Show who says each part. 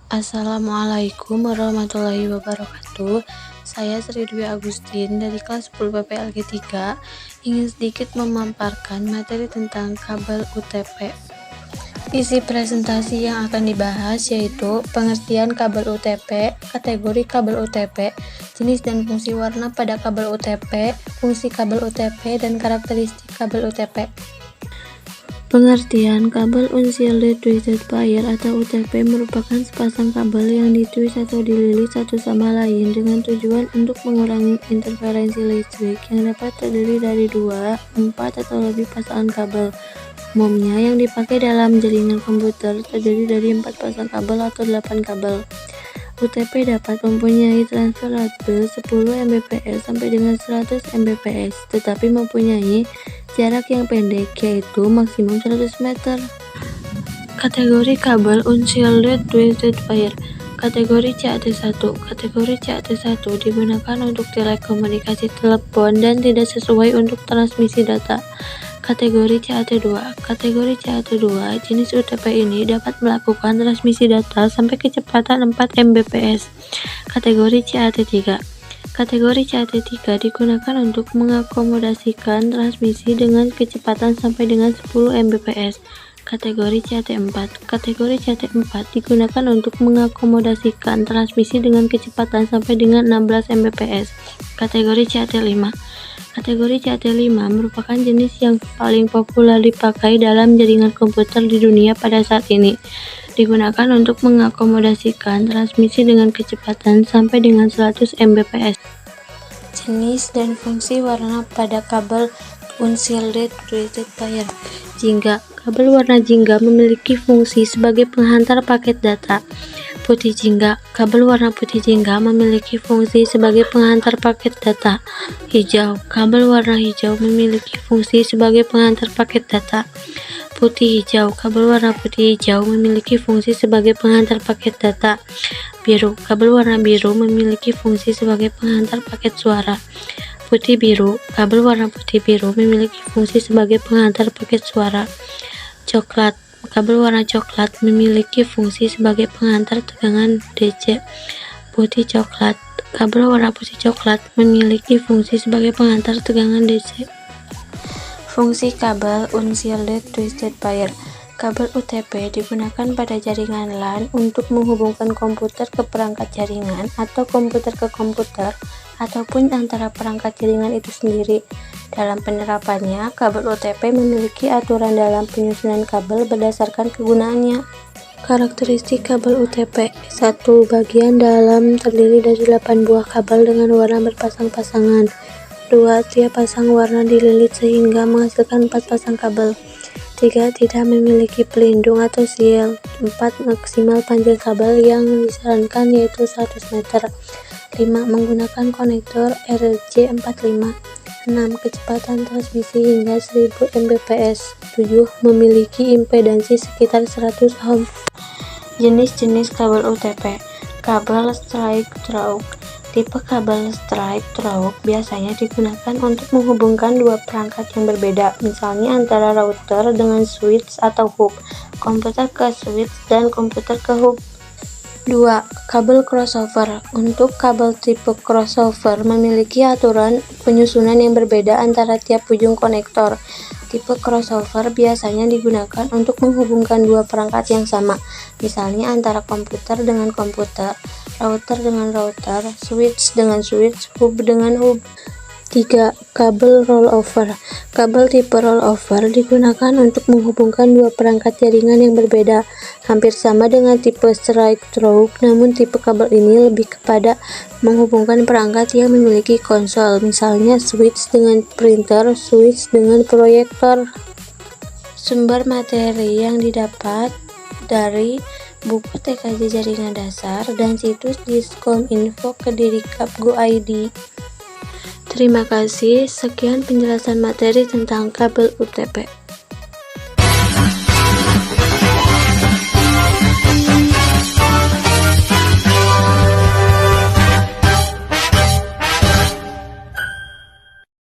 Speaker 1: Assalamualaikum warahmatullahi wabarakatuh. Saya Sri Dwi Agustin dari kelas 10 PPLG 3 ingin sedikit memaparkan materi tentang kabel UTP. Isi presentasi yang akan dibahas yaitu pengertian kabel UTP, kategori kabel UTP, jenis dan fungsi warna pada kabel UTP, fungsi kabel UTP, dan karakteristik kabel UTP. Pengertian kabel unshielded twisted pair atau UTP merupakan sepasang kabel yang ditwist atau dililit satu sama lain dengan tujuan untuk mengurangi interferensi listrik yang dapat terdiri dari 2, 4, atau lebih pasangan kabel. Umumnya yang dipakai dalam jaringan komputer terdiri dari 4 pasang kabel atau 8 kabel. UTP dapat mempunyai transfer rate 10 Mbps sampai dengan 100 Mbps, tetapi mempunyai jarak yang pendek yaitu maksimum 100 meter. Kategori kabel unshielded twisted pair. Kategori CAT1. Kategori CAT1 digunakan untuk telekomunikasi telepon dan tidak sesuai untuk transmisi data. Kategori CAT2. Kategori CAT2 jenis UTP ini dapat melakukan transmisi data sampai kecepatan 4 Mbps. Kategori CAT3. Kategori CAT3 digunakan untuk mengakomodasikan transmisi dengan kecepatan sampai dengan 10 Mbps. Kategori CAT4. Kategori CAT4 digunakan untuk mengakomodasikan transmisi dengan kecepatan sampai dengan 16 Mbps. Kategori CAT5. Kategori CAT5 merupakan jenis yang paling populer dipakai dalam jaringan komputer di dunia pada saat ini. Digunakan untuk mengakomodasikan transmisi dengan kecepatan sampai dengan 100 Mbps. Jenis dan fungsi warna pada kabel unshielded twisted pair. Jingga. Kabel warna jingga memiliki fungsi sebagai penghantar paket data. Putih jingga. Kabel warna putih jingga memiliki fungsi sebagai penghantar paket data. Hijau. Kabel warna hijau memiliki fungsi sebagai penghantar paket data. Putih hijau. Kabel warna putih hijau memiliki fungsi sebagai penghantar paket data. Biru. Kabel warna biru memiliki fungsi sebagai penghantar paket suara. Putih biru. Kabel warna putih biru memiliki fungsi sebagai penghantar paket suara. Coklat. Kabel warna coklat memiliki fungsi sebagai penghantar tegangan DC. Putih coklat. Kabel warna putih coklat memiliki fungsi sebagai penghantar tegangan DC. Fungsi kabel unshielded twisted pair. Kabel UTP digunakan pada jaringan LAN untuk menghubungkan komputer ke perangkat jaringan atau komputer ke komputer ataupun antara perangkat jaringan itu sendiri. Dalam penerapannya, kabel UTP memiliki aturan dalam penyusunan kabel berdasarkan kegunaannya. Karakteristik kabel UTP. 1. Bagian dalam terdiri dari 8 buah kabel dengan warna berpasang-pasangan. 2. Tiap pasang warna dililit sehingga menghasilkan 4 pasang kabel. 3. Tidak memiliki pelindung atau seal. 4. Maksimal panjang kabel yang disarankan yaitu 100 meter. 5. Menggunakan konektor RJ45. 6. Kecepatan transmisi hingga 1000 Mbps. 7. Memiliki impedansi sekitar 100 ohm. Jenis-jenis kabel UTP. Kabel strike through. Tipe kabel strike through biasanya digunakan untuk menghubungkan dua perangkat yang berbeda, misalnya antara router dengan switch atau hub, komputer ke switch, dan komputer ke hub. 2. Kabel crossover. Untuk kabel tipe crossover memiliki aturan penyusunan yang berbeda antara tiap ujung konektor. Tipe crossover biasanya digunakan untuk menghubungkan dua perangkat yang sama, misalnya antara komputer dengan komputer, router dengan router, switch dengan switch, hub dengan hub. 3. Kabel rollover. Kabel tipe rollover digunakan untuk menghubungkan dua perangkat jaringan yang berbeda, hampir sama dengan tipe strike through, namun tipe kabel ini lebih kepada menghubungkan perangkat yang memiliki konsol, misalnya switch dengan printer, switch dengan proyektor. Sumber materi yang didapat dari buku TKJ Jaringan Dasar dan situs Diskominfo Kediri.go.id. Terima kasih, sekian penjelasan materi tentang kabel UTP.